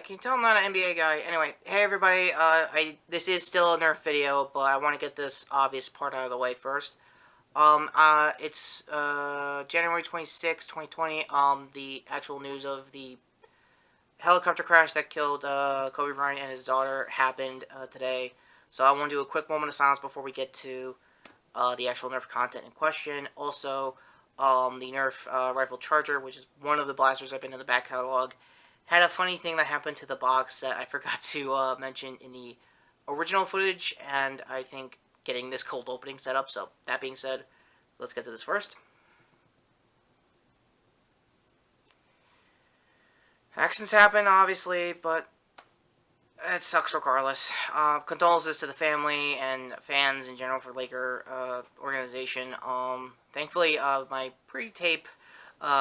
can you tell I'm not an NBA guy? Anyway, hey everybody, this is still a Nerf video, but I want to get this obvious part out of the way first. It's, January 26, 2020, the actual news of the helicopter crash that killed, Kobe Bryant and his daughter happened, today. So I want to do a quick moment of silence before we get to, the actual Nerf content in question. Also, the Nerf, rifle charger, which is one of the blasters I've been in the back catalog, had a funny thing that happened to the box that I forgot to mention in the original footage, and I think getting this cold opening set up. So, that being said, let's get to this first. Accidents happen, obviously, but it sucks regardless. Condolences to the family and fans in general for Laker organization. Thankfully, my pre-tape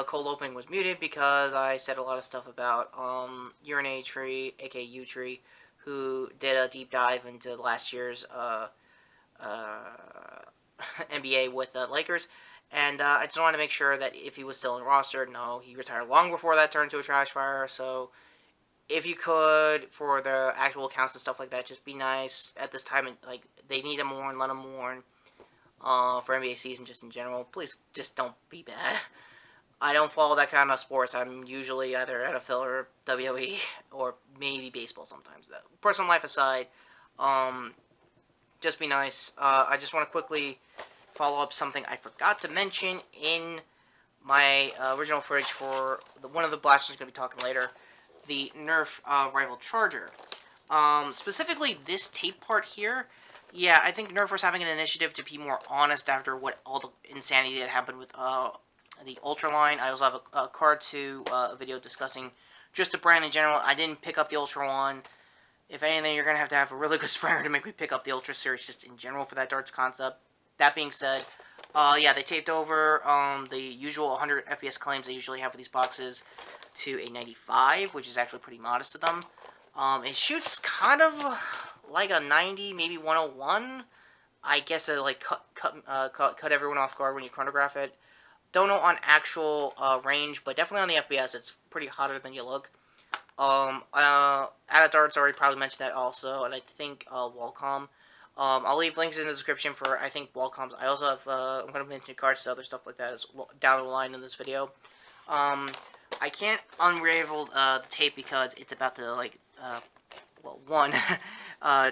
cold opening was muted because I said a lot of stuff about Urinate Tree, aka U-Tree, who did a deep dive into last year's NBA with the Lakers. And I just wanted to make sure that if he was still in the roster, no, he retired long before that turned into a trash fire. So if you could, for the actual accounts and stuff like that, just be nice at this time. And, like, they need him mourn, let him mourn for NBA season just in general. Please just don't be bad. I don't follow that kind of sports. I'm usually either NFL or WWE or maybe baseball sometimes. Though. Personal life aside, just be nice. I just want to quickly follow up something I forgot to mention in my original footage for one of the blasters I'm going to be talking later, the Nerf rifle charger. Specifically, this tape part here. Yeah, I think Nerf was having an initiative to be more honest after what all the insanity that happened with the Ultra line. I also have a card to a video discussing just the brand in general. I didn't pick up the Ultra one. If anything, you're going to have a really good sprayer to make me pick up the Ultra series just in general for that darts concept. That being said, yeah, they taped over the usual 100 FPS claims they usually have for these boxes to a 95, which is actually pretty modest to them. It shoots kind of like a 90, maybe 101. I guess it like cut everyone off guard when you chronograph it. Don't know on actual range, but definitely on the FPS, it's pretty hotter than you look. Out of darts, already probably mentioned that also, and I think Wallcom. I'll leave links in the description for, I think, Wallcoms. I also have, I'm going to mention cards to other stuff like that as down the line in this video. I can't unravel the tape because it's about to, like, well, one,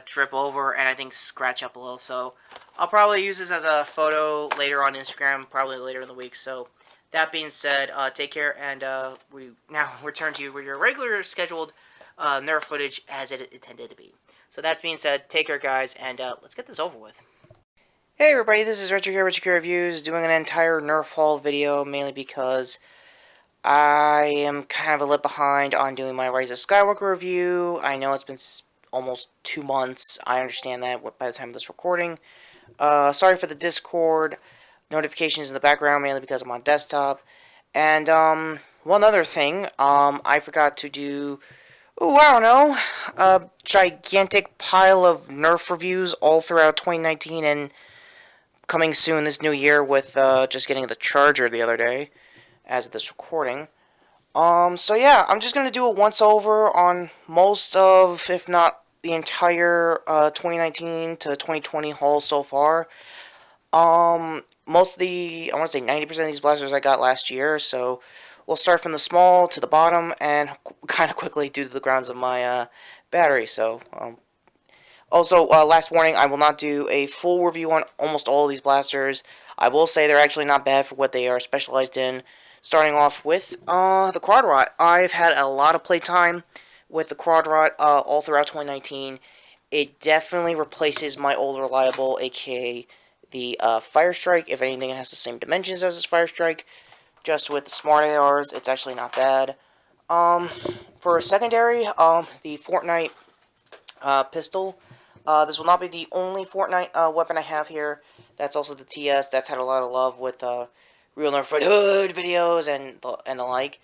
trip over and I think scratch up a little, so I'll probably use this as a photo later on Instagram, probably later in the week. So that being said, take care, and we now return to you with your regular scheduled Nerf footage as it intended to be. So that being said, take care guys, and let's get this over with. Hey everybody, this is Retrokid Reviews, doing an entire Nerf haul video, mainly because I am kind of a little behind on doing my Rise of Skywalker review. I know it's been almost 2 months. I understand that by the time of this recording. Sorry for the Discord notifications in the background, mainly because I'm on desktop. And, one other thing, I forgot to do, I don't know, a gigantic pile of Nerf reviews all throughout 2019 and coming soon this new year with, just getting the charger the other day, as of this recording. So yeah, I'm just going to do a once-over on most of, if not the entire 2019 to 2020 haul so far. Most of the, I want to say 90% of these blasters I got last year, so we'll start from the small to the bottom and kind of quickly due to the grounds of my battery. So, also, last warning, I will not do a full review on almost all of these blasters. I will say they're actually not bad for what they are specialized in. Starting off with the Quad Rot. I've had a lot of playtime with the Quad Rot all throughout 2019. It definitely replaces my old reliable, aka the Fire Strike. If anything, it has the same dimensions as this Fire Strike. Just with the Smart ARs, it's actually not bad. For a secondary, the Fortnite pistol. This will not be the only Fortnite weapon I have here. That's also the TS. That's had a lot of love with Real Nerf Red Hood videos and the like.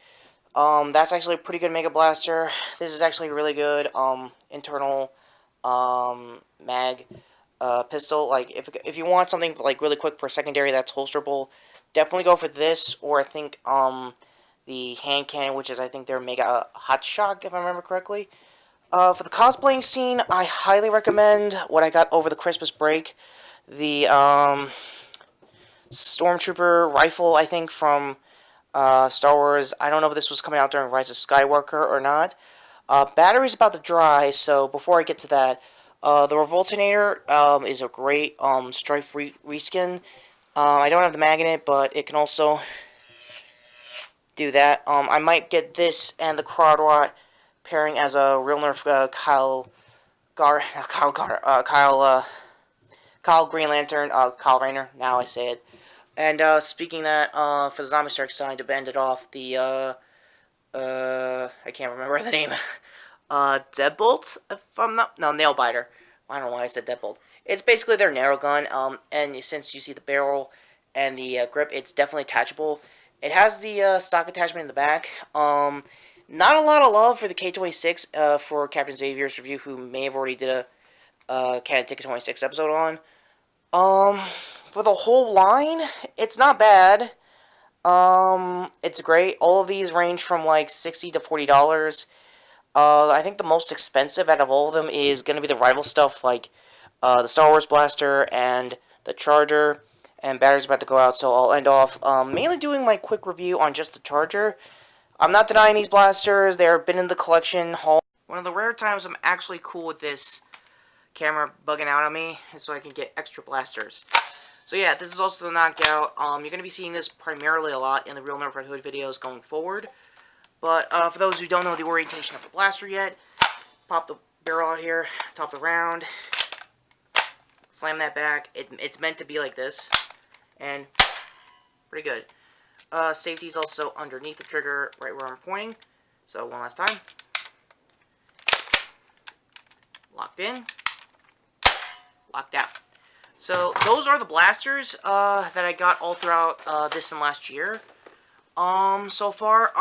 That's actually a pretty good Mega Blaster. This is actually a really good internal mag pistol. Like if you want something like really quick for secondary that's holsterable, definitely go for this. Or I think the hand cannon, which is, I think, their Mega Hot Shock, if I remember correctly. For the cosplaying scene, I highly recommend what I got over the Christmas break. The Stormtrooper rifle, I think, from Star Wars. I don't know if this was coming out during Rise of Skywalker or not. Battery's about to dry, so before I get to that, the Revoltinator is a great Strife reskin. I don't have the magnet, but it can also do that. I might get this and the Crodrot pairing as a real Nerf Kyle Green Lantern, Kyle Rayner. Now I say it. And speaking that, for the Zombie Strike sign to end it off, the I can't remember the name. Deadbolt, if I'm not, no, Nailbiter. I don't know why I said Deadbolt. It's basically their narrow gun, and since you see the barrel and the grip, it's definitely attachable. It has the stock attachment in the back. Not a lot of love for the K26 for Captain Xavier's review, who may have already did a Canon Ticket 26 episode on. For the whole line, it's not bad. It's great. All of these range from like $60 to $40. I think the most expensive out of all of them is going to be the rival stuff, like the Star Wars Blaster and the Charger. And battery's about to go out, so I'll end off mainly doing my quick review on just the Charger. I'm not denying these blasters. They've been in the collection haul. One of the rare times I'm actually cool with this camera bugging out on me is so I can get extra blasters. So yeah, this is also the knockout. You're going to be seeing this primarily a lot in the Real Nerf Red Hood videos going forward. But for those who don't know the orientation of the blaster yet, pop the barrel out here, top the round, slam that back. It's meant to be like this, and pretty good. Safety is also underneath the trigger, right where I'm pointing. So one last time. Locked in. Locked out. So those are the blasters that I got all throughout this and last year. So far,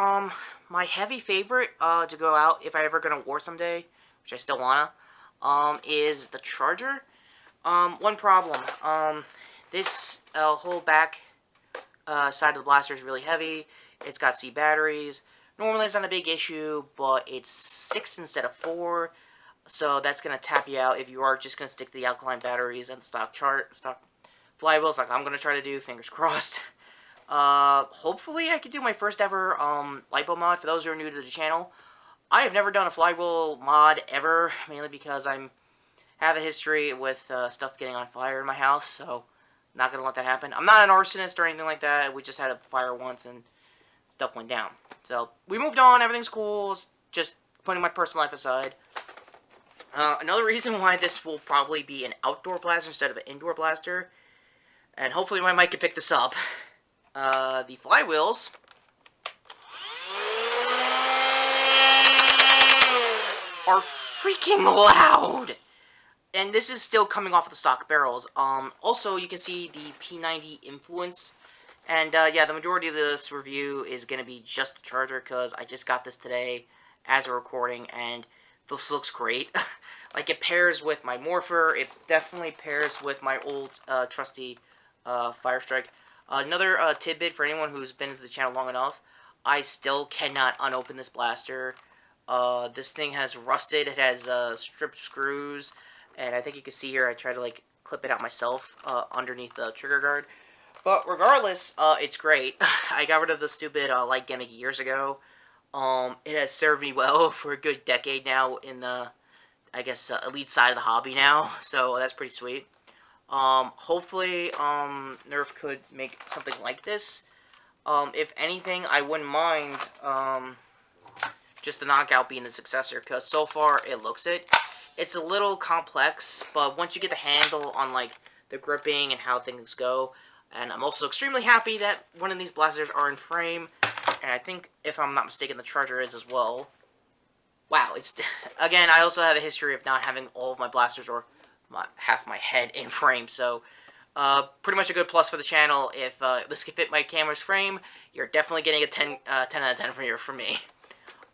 my heavy favorite to go out if I ever go to war someday, which I still wanna, is the Charger. One problem, this whole back side of the blaster is really heavy. It's got C batteries. Normally it's not a big issue, but it's 6 instead of 4. So that's going to tap you out if you are just going to stick to the alkaline batteries and stock flywheels like I'm going to try to do, fingers crossed. Hopefully I can do my first ever LiPo mod. For those who are new to the channel, I have never done a flywheel mod ever, mainly because I have a history with stuff getting on fire in my house, so not going to let that happen. I'm not an arsonist or anything like that. We just had a fire once and stuff went down. So we moved on, everything's cool, just putting my personal life aside. Another reason why this will probably be an outdoor blaster instead of an indoor blaster, and hopefully my mic can pick this up, the flywheels are freaking loud! And this is still coming off of the stock barrels. Also, you can see the P90 influence. And, yeah, the majority of this review is going to be just the Charger, because I just got this today as a recording, and this looks great. Like, it pairs with my Morpher. It definitely pairs with my old, trusty, Fire Strike. Another tidbit for anyone who's been into the channel long enough, I still cannot unopen this blaster. This thing has rusted. It has, stripped screws. And I think you can see here, I tried to, like, clip it out myself underneath the trigger guard. But regardless, it's great. I got rid of the stupid light gimmick years ago. It has served me well for a good decade now in the, I guess, elite side of the hobby now. So that's pretty sweet. Hopefully, Nerf could make something like this. If anything, I wouldn't mind just the knockout being the successor, because so far it looks it. It's a little complex, but once you get the handle on, like, the gripping and how things go, and I'm also extremely happy that one of these blasters are in frame, and I think, if I'm not mistaken, the Charger is as well. Wow, it's, again, I also have a history of not having all of my blasters or half my head in frame, so, pretty much a good plus for the channel. If this can fit my camera's frame, you're definitely getting a 10 out of 10 from me.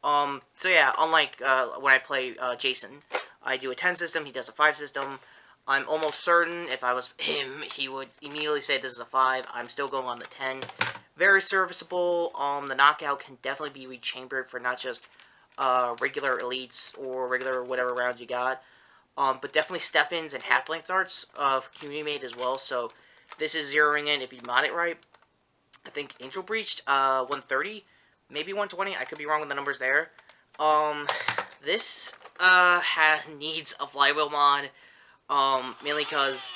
So yeah, unlike when I play Jason, I do a 10 system, he does a 5 system. I'm almost certain if I was him, he would immediately say this is a 5. I'm still going on the 10. very serviceable. The knockout can definitely be rechambered for not just regular elites or regular whatever rounds you got, but definitely step-ins and half-length darts community made as well. So this is zeroing in if you mod it right. I think Angel Breached 130, maybe 120. I could be wrong with the numbers there. This needs a flywheel mod, mainly because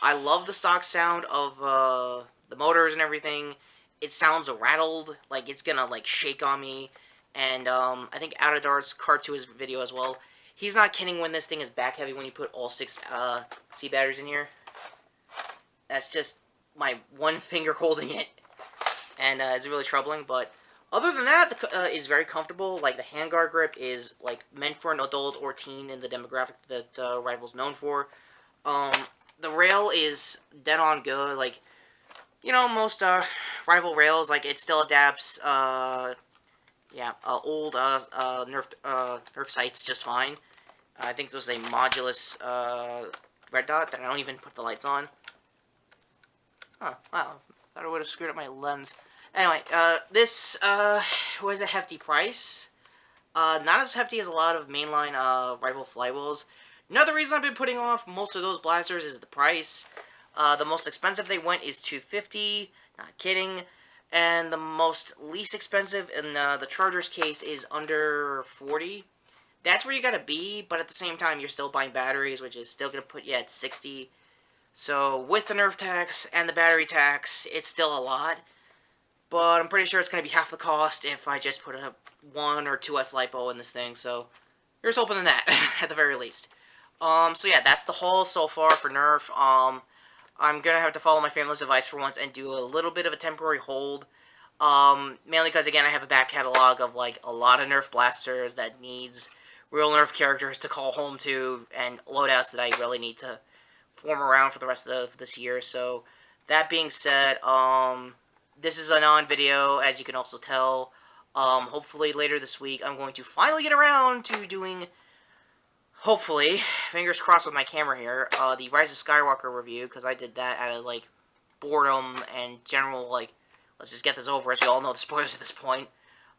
I love the stock sound of the motors and everything. It sounds rattled, like it's gonna like shake on me. And I think Out of Darts card to his video as well. He's not kidding when this thing is back heavy when you put all 6 C batteries in here. That's just my one finger holding it, and it's really troubling. But other than that, the is very comfortable. Like the handguard grip is like meant for an adult or teen in the demographic that Rival's known for. The rail is dead on good. Like, you know, most Rival rails, like it still adapts. Old Nerf sights just fine. I think this was a modulus red dot that I don't even put the lights on. Oh, wow. Thought I would have screwed up my lens. Anyway, this was a hefty price. Not as hefty as a lot of mainline Rival flywheels. Another reason I've been putting off most of those blasters is the price. The most expensive they went is $250. Not kidding. And the most least expensive in the Charger's case is under $40. That's where you gotta be, but at the same time, you're still buying batteries, which is still gonna put you at $60. So with the Nerf tax and the battery tax, it's still a lot. But I'm pretty sure it's gonna be half the cost if I just put a 1 or 2S LiPo in this thing. So here's hoping in that, at the very least. So yeah, that's the haul so far for Nerf. I'm gonna have to follow my family's advice for once and do a little bit of a temporary hold. Mainly because, again, I have a back catalog of, like, a lot of Nerf blasters that needs real Nerf characters to call home to, and loadouts that I really need to form around for the rest of this year. So, that being said, this is a non-video, as you can also tell. Hopefully later this week, I'm going to finally get around to doing, hopefully, fingers crossed with my camera here, the Rise of Skywalker review, because I did that out of, like, boredom and general, like, let's just get this over, as we all know the spoilers at this point.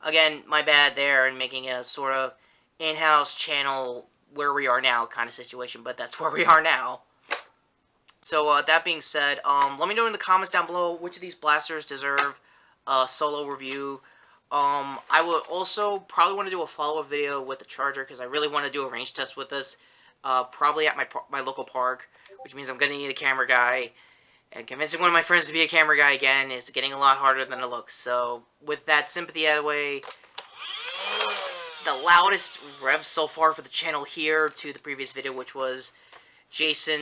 Again, my bad there in making a sort of in-house channel where we are now kind of situation, but that's where we are now. So, that being said, let me know in the comments down below which of these blasters deserve a solo review. I will also probably want to do a follow-up video with the Charger, because I really want to do a range test with this, probably at my local park, which means I'm going to need a camera guy. And convincing one of my friends to be a camera guy again is getting a lot harder than it looks. So, with that sympathy out of the way, the loudest rev so far for the channel here to the previous video, which was Jason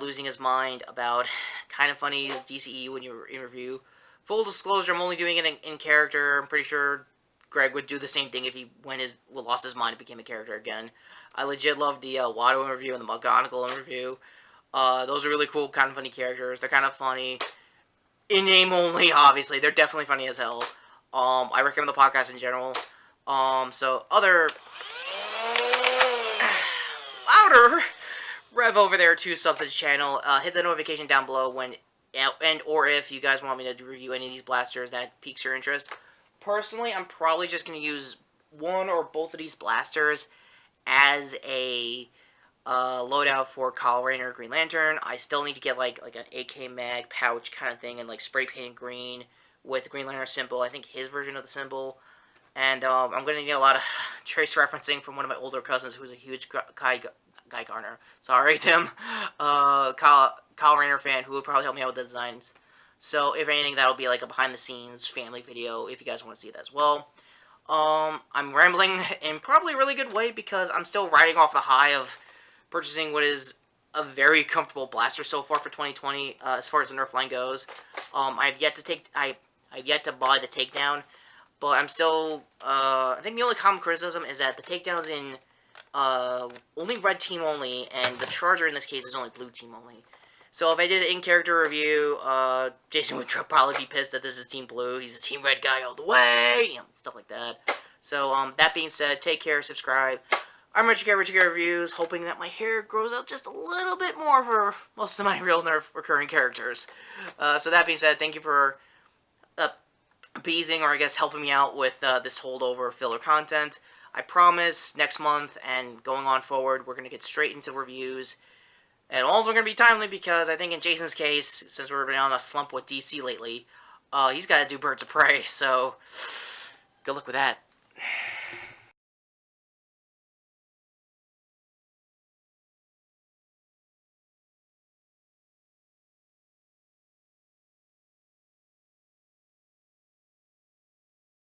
losing his mind about Kind of Funny's DCE when you were in review. Full disclosure, I'm only doing it in character. I'm pretty sure Greg would do the same thing if he lost his mind and became a character again. I legit love the Watto interview and the McGonagall interview. Those are really cool, kind of funny characters. They're kind of funny. In name only, obviously. They're definitely funny as hell. I recommend the podcast in general. So, other louder rev over there to sub to the channel. Hit the notification down below when, or if you guys want me to review any of these blasters that piques your interest. Personally, I'm probably just going to use one or both of these blasters as a loadout for Kyle Rayner Green Lantern. I still need to get like an AK mag pouch kind of thing and like spray painted green with the Green Lantern symbol. I think his version of the symbol. And I'm going to need a lot of trace referencing from one of my older cousins who's a huge Guy Garner. Sorry, Tim. Kyle Rayner fan who will probably help me out with the designs. So if anything, that'll be like a behind the scenes family video if you guys want to see that as well. I'm rambling in probably a really good way because I'm still riding off the high of purchasing what is a very comfortable blaster so far for 2020, as far as the Nerf line goes. I've yet to buy the takedown, but I'm still, I think the only common criticism is that the takedown's in, only red team only, and the Charger in this case is only blue team only. So if I did an in-character review, Jason would probably be pissed that this is Team Blue. He's a Team Red guy all the way, you know, stuff like that. So, that being said, take care, subscribe. I'm Retrokid Reviews, hoping that my hair grows out just a little bit more for most of my real Nerf recurring characters. So that being said, thank you for appeasing, or I guess helping me out with this holdover filler content. I promise next month and going on forward, we're going to get straight into reviews. And all of them are going to be timely because I think in Jason's case, since we've been on a slump with DC lately, he's got to do Birds of Prey, so good luck with that.